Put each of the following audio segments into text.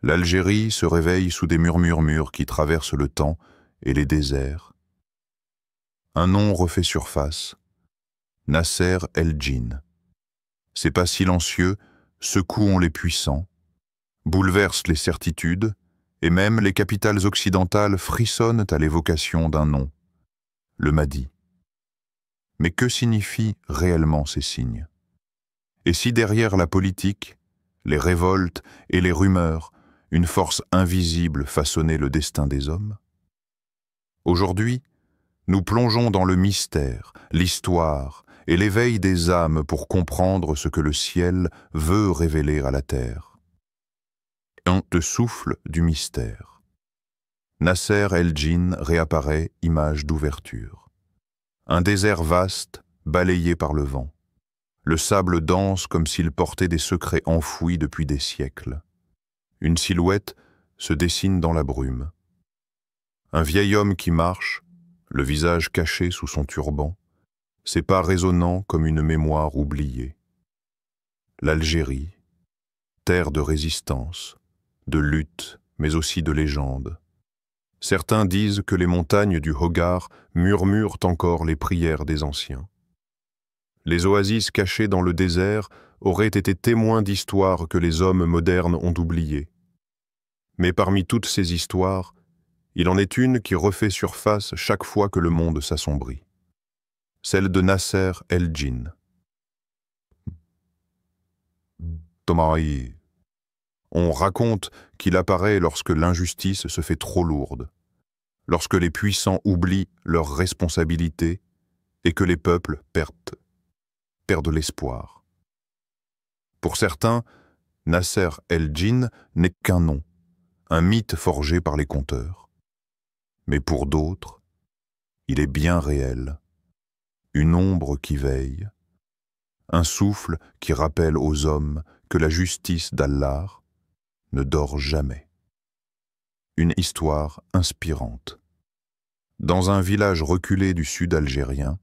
L'Algérie se réveille sous des murmures qui traversent le temps et les déserts. Un nom refait surface, Nasser El-Djinn. Ses pas silencieux secouent les puissants, bouleversent les certitudes, et même les capitales occidentales frissonnent à l'évocation d'un nom, le Mahdi. Mais que signifient réellement ces signes? Et si derrière la politique, les révoltes et les rumeurs, une force invisible façonnait le destin des hommes? Aujourd'hui, nous plongeons dans le mystère, l'histoire et l'éveil des âmes pour comprendre ce que le ciel veut révéler à la terre. Un souffle du mystère. Nasser El-Djinn réapparaît, image d'ouverture. Un désert vaste, balayé par le vent. Le sable danse comme s'il portait des secrets enfouis depuis des siècles. Une silhouette se dessine dans la brume. Un vieil homme qui marche, le visage caché sous son turban, ses pas résonnant comme une mémoire oubliée. L'Algérie, terre de résistance, de lutte, mais aussi de légende. Certains disent que les montagnes du Hogar murmurent encore les prières des anciens. Les oasis cachées dans le désert auraient été témoins d'histoires que les hommes modernes ont oubliées. Mais parmi toutes ces histoires, il en est une qui refait surface chaque fois que le monde s'assombrit. Celle de Nasser El-Djinn. On raconte qu'il apparaît lorsque l'injustice se fait trop lourde, lorsque les puissants oublient leurs responsabilités et que les peuples perdent l'espoir. Pour certains, Nasser El-Djinn n'est qu'un nom, un mythe forgé par les conteurs. Mais pour d'autres, il est bien réel, une ombre qui veille, un souffle qui rappelle aux hommes que la justice d'Allah ne dort jamais. Une histoire inspirante. Dans un village reculé du sud algérien,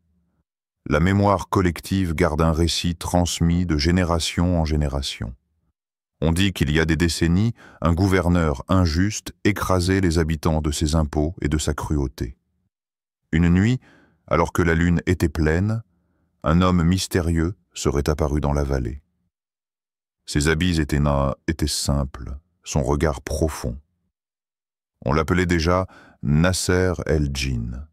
la mémoire collective garde un récit transmis de génération en génération. On dit qu'il y a des décennies, un gouverneur injuste écrasait les habitants de ses impôts et de sa cruauté. Une nuit, alors que la lune était pleine, un homme mystérieux serait apparu dans la vallée. Ses habits étaient simples, son regard profond. On l'appelait déjà Nasser El-Djinn.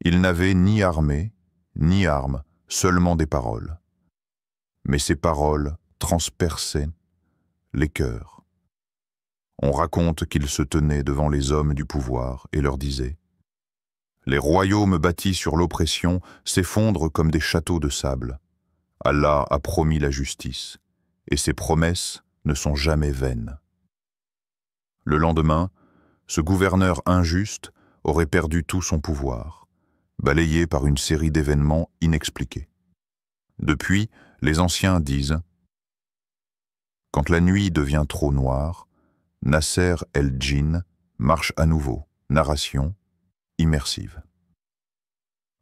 Il n'avait ni armée, ni armes, seulement des paroles. Mais ces paroles transperçaient les cœurs. On raconte qu'il se tenait devant les hommes du pouvoir et leur disait « Les royaumes bâtis sur l'oppression s'effondrent comme des châteaux de sable. Allah a promis la justice, et ses promesses ne sont jamais vaines. » Le lendemain, ce gouverneur injuste aurait perdu tout son pouvoir, balayé par une série d'événements inexpliqués. Depuis, les anciens disent « Quand la nuit devient trop noire, Nasser El-Djinn marche à nouveau, narration immersive. »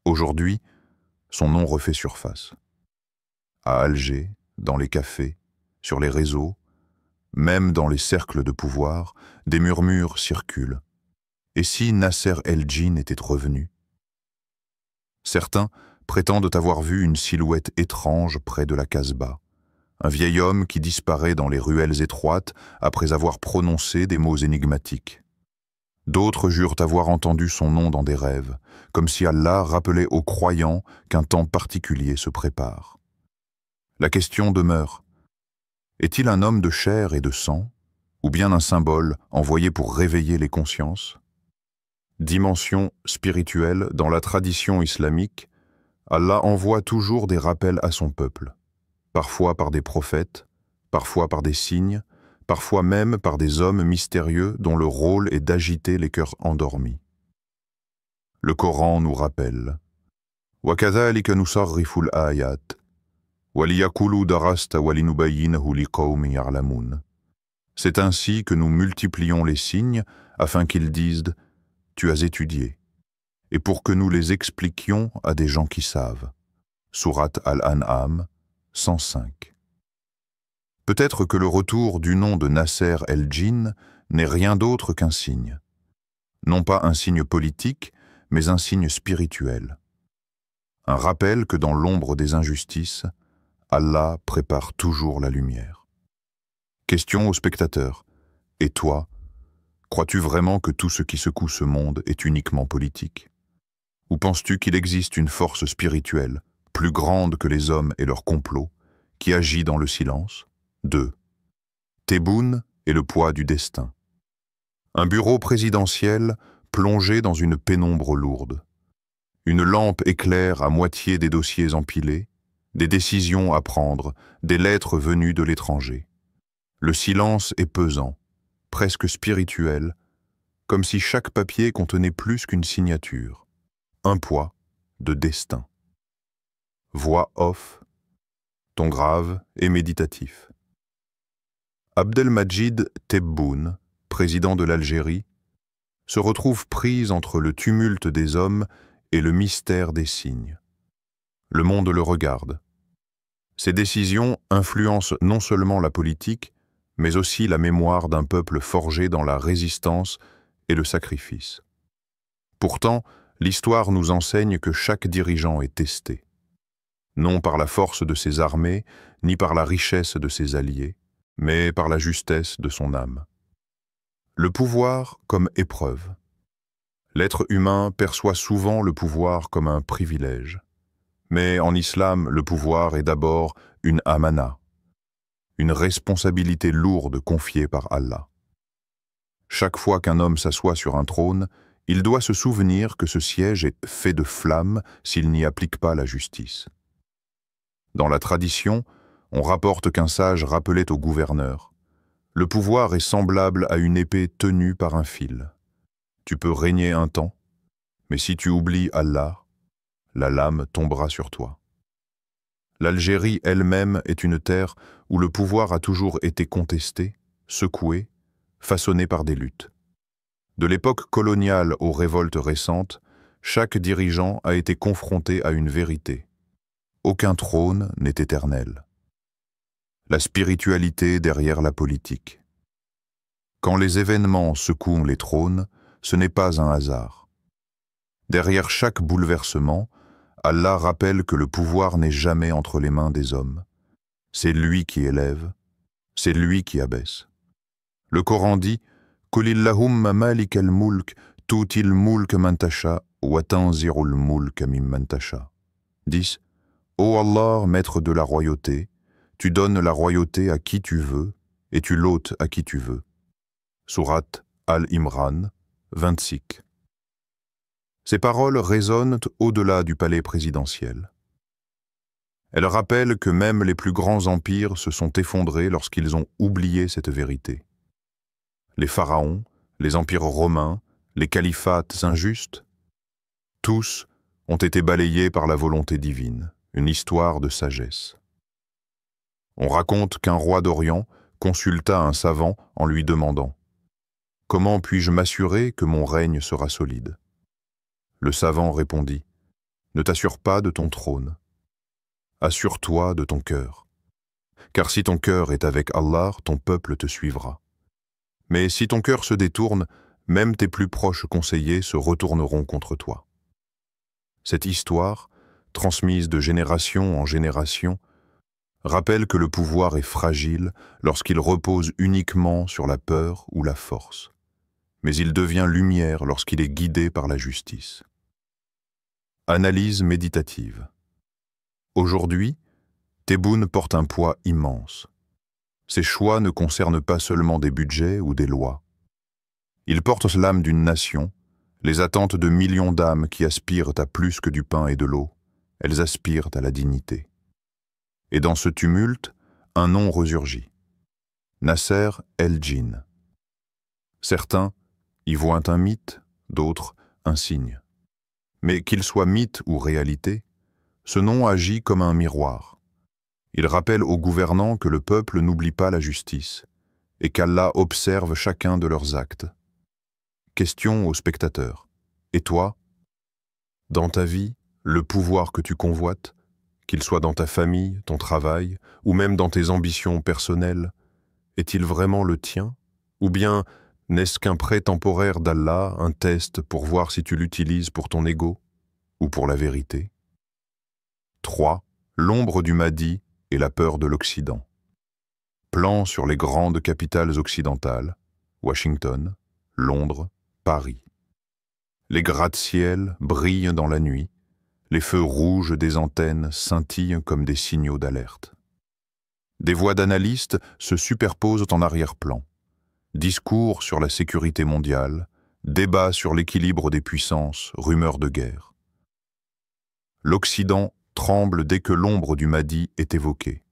Aujourd'hui, son nom refait surface. À Alger, dans les cafés, sur les réseaux, même dans les cercles de pouvoir, des murmures circulent. Et si Nasser El-Djinn était revenu? Certains prétendent avoir vu une silhouette étrange près de la Casbah, un vieil homme qui disparaît dans les ruelles étroites après avoir prononcé des mots énigmatiques. D'autres jurent avoir entendu son nom dans des rêves, comme si Allah rappelait aux croyants qu'un temps particulier se prépare. La question demeure, est-il un homme de chair et de sang, ou bien un symbole envoyé pour réveiller les consciences? Dimension spirituelle dans la tradition islamique, Allah envoie toujours des rappels à son peuple, parfois par des prophètes, parfois par des signes, parfois même par des hommes mystérieux dont le rôle est d'agiter les cœurs endormis. Le Coran nous rappelle « وَكَذَلِكَ نُصَرِّفُ الْآيَاتِ وَلِيَقُولُوا دَرَسْتَ وَلِنُبَيِّنَهُ لِقَوْمٍ يَعْلَمُونَ » C'est ainsi que nous multiplions les signes afin qu'ils disent « Tu as étudié » et pour que nous les expliquions à des gens qui savent. Sourate Al-An'am 105. Peut-être que le retour du nom de Nasser el-Djinn n'est rien d'autre qu'un signe. Non pas un signe politique, mais un signe spirituel. Un rappel que dans l'ombre des injustices, Allah prépare toujours la lumière. Question aux spectateurs. Et toi, crois-tu vraiment que tout ce qui secoue ce monde est uniquement politique? Ou penses-tu qu'il existe une force spirituelle, plus grande que les hommes et leurs complots, qui agit dans le silence? 2. Tebboune et le poids du destin. Un bureau présidentiel plongé dans une pénombre lourde. Une lampe éclaire à moitié des dossiers empilés, des décisions à prendre, des lettres venues de l'étranger. Le silence est pesant, presque spirituel, comme si chaque papier contenait plus qu'une signature. Un poids de destin. Voix off, ton grave et méditatif. Abdelmadjid Tebboune, président de l'Algérie, se retrouve prise entre le tumulte des hommes et le mystère des signes. Le monde le regarde. Ses décisions influencent non seulement la politique, mais aussi la mémoire d'un peuple forgé dans la résistance et le sacrifice. Pourtant, l'histoire nous enseigne que chaque dirigeant est testé. Non par la force de ses armées, ni par la richesse de ses alliés, mais par la justesse de son âme. Le pouvoir comme épreuve. L'être humain perçoit souvent le pouvoir comme un privilège. Mais en islam, le pouvoir est d'abord une amana, une responsabilité lourde confiée par Allah. Chaque fois qu'un homme s'assoit sur un trône, il doit se souvenir que ce siège est fait de flammes s'il n'y applique pas la justice. Dans la tradition, on rapporte qu'un sage rappelait au gouverneur: « Le pouvoir est semblable à une épée tenue par un fil. Tu peux régner un temps, mais si tu oublies Allah, la lame tombera sur toi. » L'Algérie elle-même est une terre où le pouvoir a toujours été contesté, secoué, façonné par des luttes. De l'époque coloniale aux révoltes récentes, chaque dirigeant a été confronté à une vérité. Aucun trône n'est éternel. La spiritualité derrière la politique. Quand les événements secouent les trônes, ce n'est pas un hasard. Derrière chaque bouleversement, Allah rappelle que le pouvoir n'est jamais entre les mains des hommes. C'est lui qui élève, c'est lui qui abaisse. Le Coran dit « Qulillahumma malik al-mulk, tu'til mulk man tasha, wa tanzirul mulk mimman tasha. » 10. Ô Allah, maître de la royauté, tu donnes la royauté à qui tu veux, et tu l'ôtes à qui tu veux. Sourate Al-Imran, 26. Ces paroles résonnent au-delà du palais présidentiel. Elles rappellent que même les plus grands empires se sont effondrés lorsqu'ils ont oublié cette vérité. Les pharaons, les empires romains, les califats injustes, tous ont été balayés par la volonté divine, une histoire de sagesse. On raconte qu'un roi d'Orient consulta un savant en lui demandant « Comment puis-je m'assurer que mon règne sera solide ?» Le savant répondit « Ne t'assure pas de ton trône. Assure-toi de ton cœur. Car si ton cœur est avec Allah, ton peuple te suivra. Mais si ton cœur se détourne, même tes plus proches conseillers se retourneront contre toi. » Cette histoire, transmise de génération en génération, rappelle que le pouvoir est fragile lorsqu'il repose uniquement sur la peur ou la force, mais il devient lumière lorsqu'il est guidé par la justice. Analyse méditative. Aujourd'hui, Tebboune porte un poids immense. Ses choix ne concernent pas seulement des budgets ou des lois. Ils portent l'âme d'une nation, les attentes de millions d'âmes qui aspirent à plus que du pain et de l'eau. Elles aspirent à la dignité. Et dans ce tumulte, un nom resurgit. Nasser el-Djinn. Certains y voient un mythe, d'autres un signe. Mais qu'il soit mythe ou réalité, ce nom agit comme un miroir. Il rappelle aux gouvernants que le peuple n'oublie pas la justice et qu'Allah observe chacun de leurs actes. Question aux spectateurs. Et toi, dans ta vie, le pouvoir que tu convoites, qu'il soit dans ta famille, ton travail, ou même dans tes ambitions personnelles, est-il vraiment le tien? Ou bien n'est-ce qu'un prêt temporaire d'Allah, un test pour voir si tu l'utilises pour ton ego ou pour la vérité? 3. L'ombre du Mahdi et la peur de l'Occident. Plan sur les grandes capitales occidentales, Washington, Londres, Paris. Les gratte-ciel brillent dans la nuit, les feux rouges des antennes scintillent comme des signaux d'alerte. Des voix d'analystes se superposent en arrière-plan. Discours sur la sécurité mondiale, débats sur l'équilibre des puissances, rumeurs de guerre. L'Occident tremble dès que l'ombre du Mahdi est évoquée.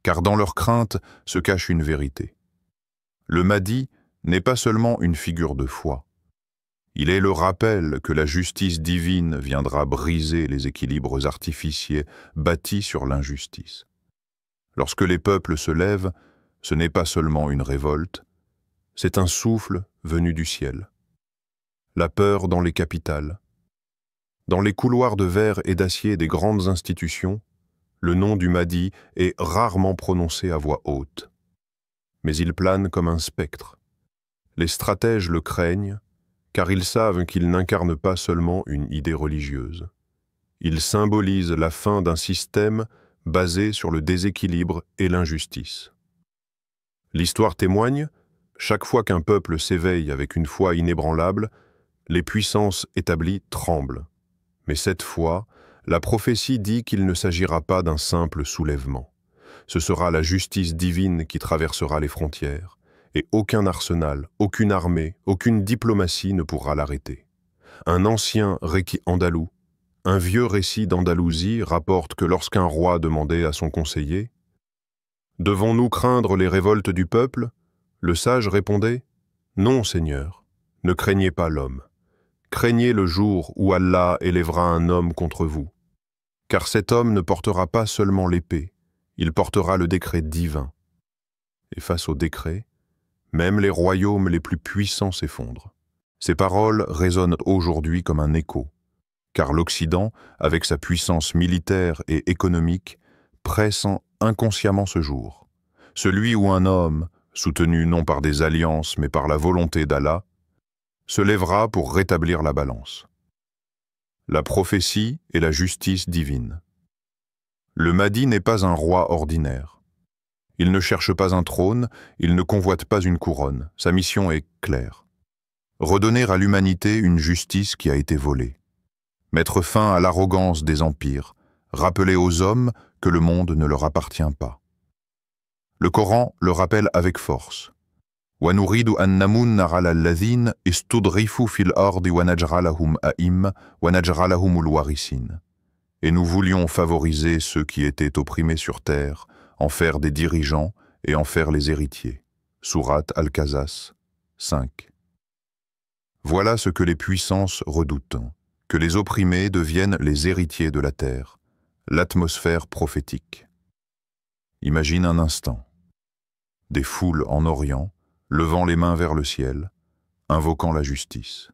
Car dans leur crainte se cache une vérité. Le Mahdi n'est pas seulement une figure de foi. Il est le rappel que la justice divine viendra briser les équilibres artificiels bâtis sur l'injustice. Lorsque les peuples se lèvent, ce n'est pas seulement une révolte, c'est un souffle venu du ciel. La peur dans les capitales. Dans les couloirs de verre et d'acier des grandes institutions, le nom du Mahdi est rarement prononcé à voix haute. Mais il plane comme un spectre. Les stratèges le craignent, car ils savent qu'il n'incarne pas seulement une idée religieuse. Il symbolise la fin d'un système basé sur le déséquilibre et l'injustice. L'histoire témoigne, chaque fois qu'un peuple s'éveille avec une foi inébranlable, les puissances établies tremblent. Mais cette fois, la prophétie dit qu'il ne s'agira pas d'un simple soulèvement. Ce sera la justice divine qui traversera les frontières, et aucun arsenal, aucune armée, aucune diplomatie ne pourra l'arrêter. Un ancien récit andalou, un vieux récit d'Andalousie rapporte que lorsqu'un roi demandait à son conseiller « Devons-nous craindre les révoltes du peuple ?» le sage répondait « Non, Seigneur, ne craignez pas l'homme. Craignez le jour où Allah élèvera un homme contre vous. Car cet homme ne portera pas seulement l'épée, il portera le décret divin. » Et face au décret, même les royaumes les plus puissants s'effondrent. Ces paroles résonnent aujourd'hui comme un écho, car l'Occident, avec sa puissance militaire et économique, pressent inconsciemment ce jour. Celui où un homme, soutenu non par des alliances mais par la volonté d'Allah, se lèvera pour rétablir la balance. La prophétie et la justice divine. Le Mahdi n'est pas un roi ordinaire. Il ne cherche pas un trône, il ne convoite pas une couronne. Sa mission est claire. Redonner à l'humanité une justice qui a été volée. Mettre fin à l'arrogance des empires. Rappeler aux hommes que le monde ne leur appartient pas. Le Coran le rappelle avec force. وَنُرِيدُ أَن نَّمُنَّ عَلَى الَّذِينَ اسْتُضْعِفُوا فِي الْأَرْضِ وَنَجْعَلَهُمْ أَئِمَّةً وَنَجْعَلَهُمُ الْوَارِثِينَ. Et nous voulions favoriser ceux qui étaient opprimés sur terre, en faire des dirigeants et en faire les héritiers. Sourate Al-Qasas 5. Voilà ce que les puissances redoutent, que les opprimés deviennent les héritiers de la terre, l'atmosphère prophétique. Imagine un instant. Des foules en Orient, levant les mains vers le ciel, invoquant la justice.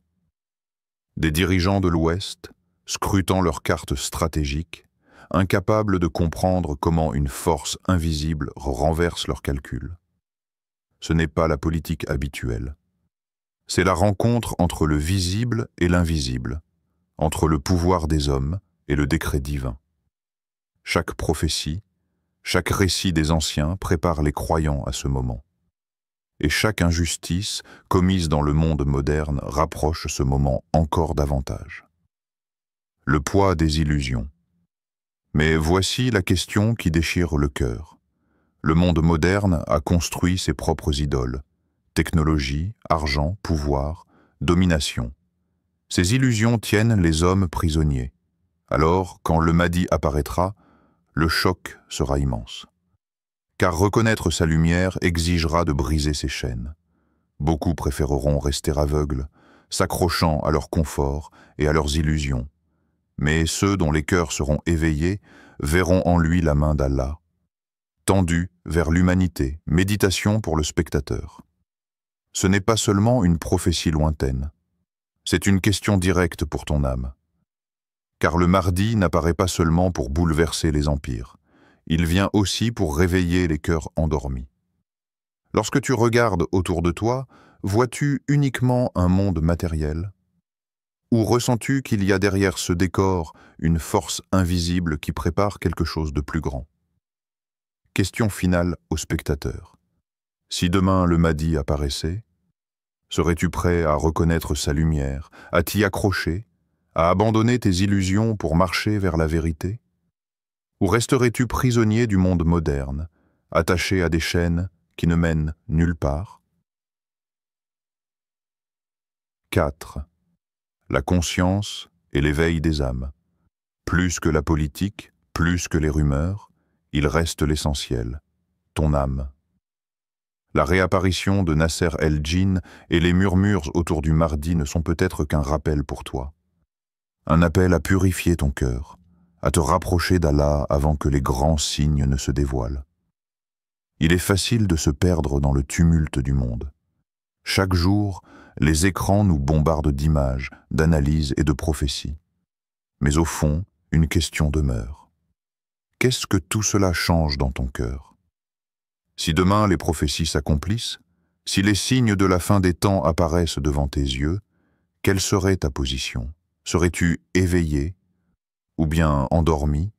Des dirigeants de l'Ouest, scrutant leurs cartes stratégiques, incapables de comprendre comment une force invisible renverse leurs calculs. Ce n'est pas la politique habituelle. C'est la rencontre entre le visible et l'invisible, entre le pouvoir des hommes et le décret divin. Chaque prophétie, chaque récit des anciens prépare les croyants à ce moment. Et chaque injustice commise dans le monde moderne rapproche ce moment encore davantage. Le poids des illusions. Mais voici la question qui déchire le cœur. Le monde moderne a construit ses propres idoles. Technologie, argent, pouvoir, domination. Ces illusions tiennent les hommes prisonniers. Alors, quand le Mahdi apparaîtra, le choc sera immense. Car reconnaître sa lumière exigera de briser ses chaînes. Beaucoup préféreront rester aveugles, s'accrochant à leur confort et à leurs illusions. Mais ceux dont les cœurs seront éveillés verront en lui la main d'Allah. Tendue vers l'humanité, méditation pour le spectateur. Ce n'est pas seulement une prophétie lointaine. C'est une question directe pour ton âme. Car le Mahdi n'apparaît pas seulement pour bouleverser les empires, il vient aussi pour réveiller les cœurs endormis. Lorsque tu regardes autour de toi, vois-tu uniquement un monde matériel? Ou ressens-tu qu'il y a derrière ce décor une force invisible qui prépare quelque chose de plus grand? Question finale au spectateur. Si demain le Mahdi apparaissait, serais-tu prêt à reconnaître sa lumière, à t'y accrocher, à abandonner tes illusions pour marcher vers la vérité? Ou resterais-tu prisonnier du monde moderne, attaché à des chaînes qui ne mènent nulle part? 4. La conscience et l'éveil des âmes. Plus que la politique, plus que les rumeurs, il reste l'essentiel, ton âme. La réapparition de Nasser el-Djinn et les murmures autour du Mahdi ne sont peut-être qu'un rappel pour toi. Un appel à purifier ton cœur, à te rapprocher d'Allah avant que les grands signes ne se dévoilent. Il est facile de se perdre dans le tumulte du monde. Chaque jour, les écrans nous bombardent d'images, d'analyses et de prophéties. Mais au fond, une question demeure. Qu'est-ce que tout cela change dans ton cœur? Si demain les prophéties s'accomplissent, si les signes de la fin des temps apparaissent devant tes yeux, quelle serait ta position? Serais-tu éveillé ou bien endormi,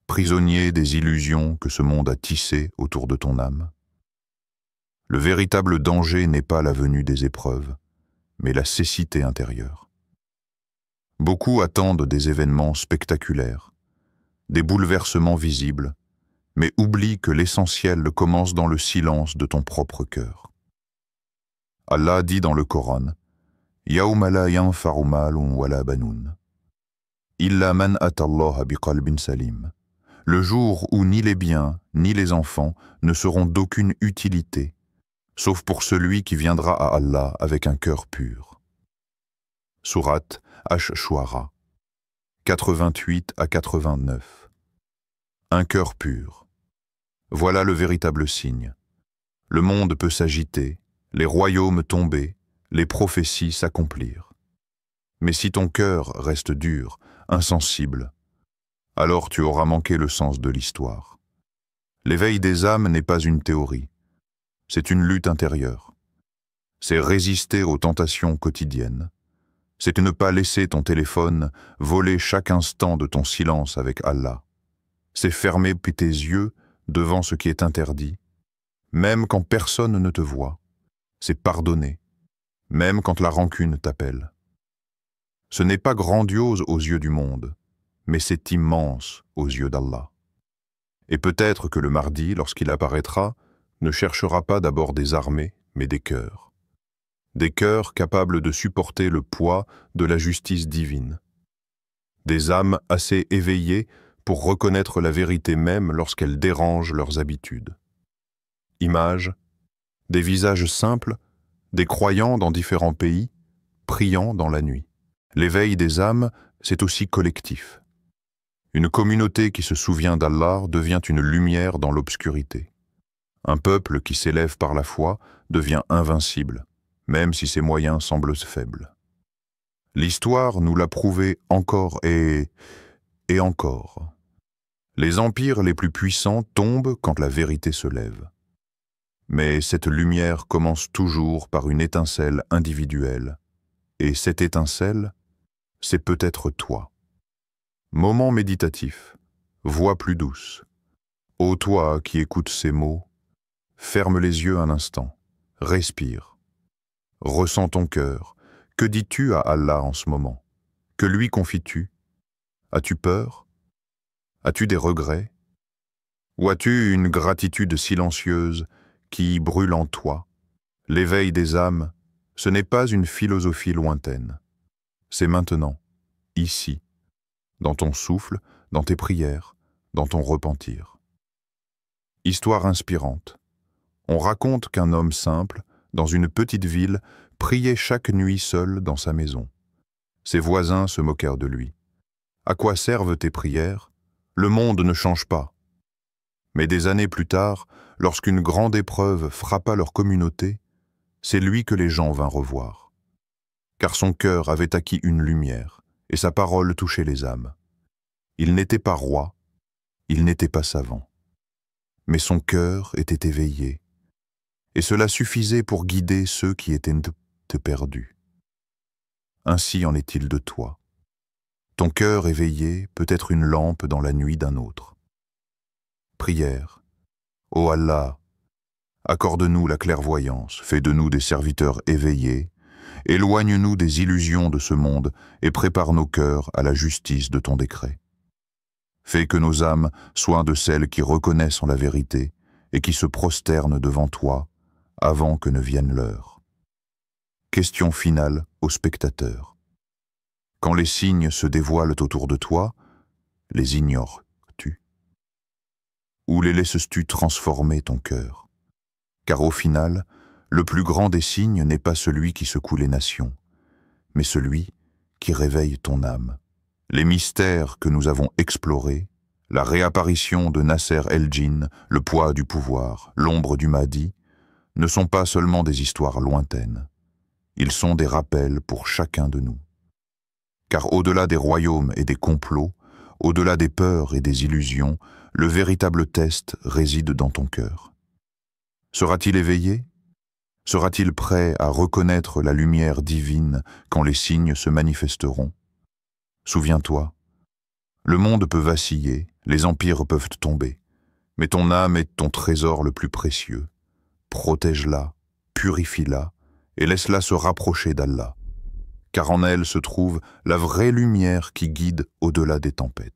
prisonnier des illusions que ce monde a tissées autour de ton âme? Le véritable danger n'est pas la venue des épreuves, mais la cécité intérieure. Beaucoup attendent des événements spectaculaires, des bouleversements visibles, mais oublient que l'essentiel commence dans le silence de ton propre cœur. Allah dit dans le Coran, « Yawma la yanfa'u malun wala banoun. Illa man atallaha biqalbin salim. » Le jour où ni les biens, ni les enfants ne seront d'aucune utilité, sauf pour celui qui viendra à Allah avec un cœur pur. Sourate Ash-Shu'ara, 88 à 89. Un cœur pur. Voilà le véritable signe. Le monde peut s'agiter, les royaumes tomber, les prophéties s'accomplir. Mais si ton cœur reste dur, insensible, alors tu auras manqué le sens de l'histoire. L'éveil des âmes n'est pas une théorie. C'est une lutte intérieure. C'est résister aux tentations quotidiennes. C'est ne pas laisser ton téléphone voler chaque instant de ton silence avec Allah. C'est fermer tes yeux devant ce qui est interdit, même quand personne ne te voit. C'est pardonner, même quand la rancune t'appelle. Ce n'est pas grandiose aux yeux du monde, mais c'est immense aux yeux d'Allah. Et peut-être que le Mahdi, lorsqu'il apparaîtra, ne cherchera pas d'abord des armées, mais des cœurs. Des cœurs capables de supporter le poids de la justice divine. Des âmes assez éveillées pour reconnaître la vérité même lorsqu'elle dérange leurs habitudes. Images, des visages simples, des croyants dans différents pays, priant dans la nuit. L'éveil des âmes, c'est aussi collectif. Une communauté qui se souvient d'Allah devient une lumière dans l'obscurité. Un peuple qui s'élève par la foi devient invincible, même si ses moyens semblent faibles. L'histoire nous l'a prouvé encore et encore. Les empires les plus puissants tombent quand la vérité se lève. Mais cette lumière commence toujours par une étincelle individuelle, et cette étincelle, c'est peut-être toi. Moment méditatif, voix plus douce. Ô toi qui écoutes ces mots, ferme les yeux un instant, respire. Ressens ton cœur. Que dis-tu à Allah en ce moment? Que lui confies-tu? As-tu peur? As-tu des regrets? Ou as-tu une gratitude silencieuse qui brûle en toi? L'éveil des âmes, ce n'est pas une philosophie lointaine. C'est maintenant, ici, dans ton souffle, dans tes prières, dans ton repentir. Histoire inspirante. On raconte qu'un homme simple, dans une petite ville, priait chaque nuit seul dans sa maison. Ses voisins se moquèrent de lui. À quoi servent tes prières? Le monde ne change pas. Mais des années plus tard, lorsqu'une grande épreuve frappa leur communauté, c'est lui que les gens vinrent revoir. Car son cœur avait acquis une lumière, et sa parole touchait les âmes. Il n'était pas roi, il n'était pas savant, mais son cœur était éveillé, et cela suffisait pour guider ceux qui étaient perdus. Ainsi en est-il de toi. Ton cœur éveillé peut être une lampe dans la nuit d'un autre. Prière. Ô Allah, accorde-nous la clairvoyance, fais de nous des serviteurs éveillés, éloigne-nous des illusions de ce monde et prépare nos cœurs à la justice de ton décret. Fais que nos âmes soient de celles qui reconnaissent en la vérité et qui se prosternent devant toi avant que ne vienne l'heure. Question finale aux spectateurs. Quand les signes se dévoilent autour de toi, les ignores-tu? Ou les laisses-tu transformer ton cœur? Car au final, le plus grand des signes n'est pas celui qui secoue les nations, mais celui qui réveille ton âme. Les mystères que nous avons explorés, la réapparition de Nasser el-Djinn, le poids du pouvoir, l'ombre du Mahdi, ne sont pas seulement des histoires lointaines. Ils sont des rappels pour chacun de nous. Car au-delà des royaumes et des complots, au-delà des peurs et des illusions, le véritable test réside dans ton cœur. Sera-t-il éveillé? Sera-t-il prêt à reconnaître la lumière divine quand les signes se manifesteront? Souviens-toi, le monde peut vaciller, les empires peuvent tomber, mais ton âme est ton trésor le plus précieux. Protège-la, purifie-la et laisse-la se rapprocher d'Allah, car en elle se trouve la vraie lumière qui guide au-delà des tempêtes.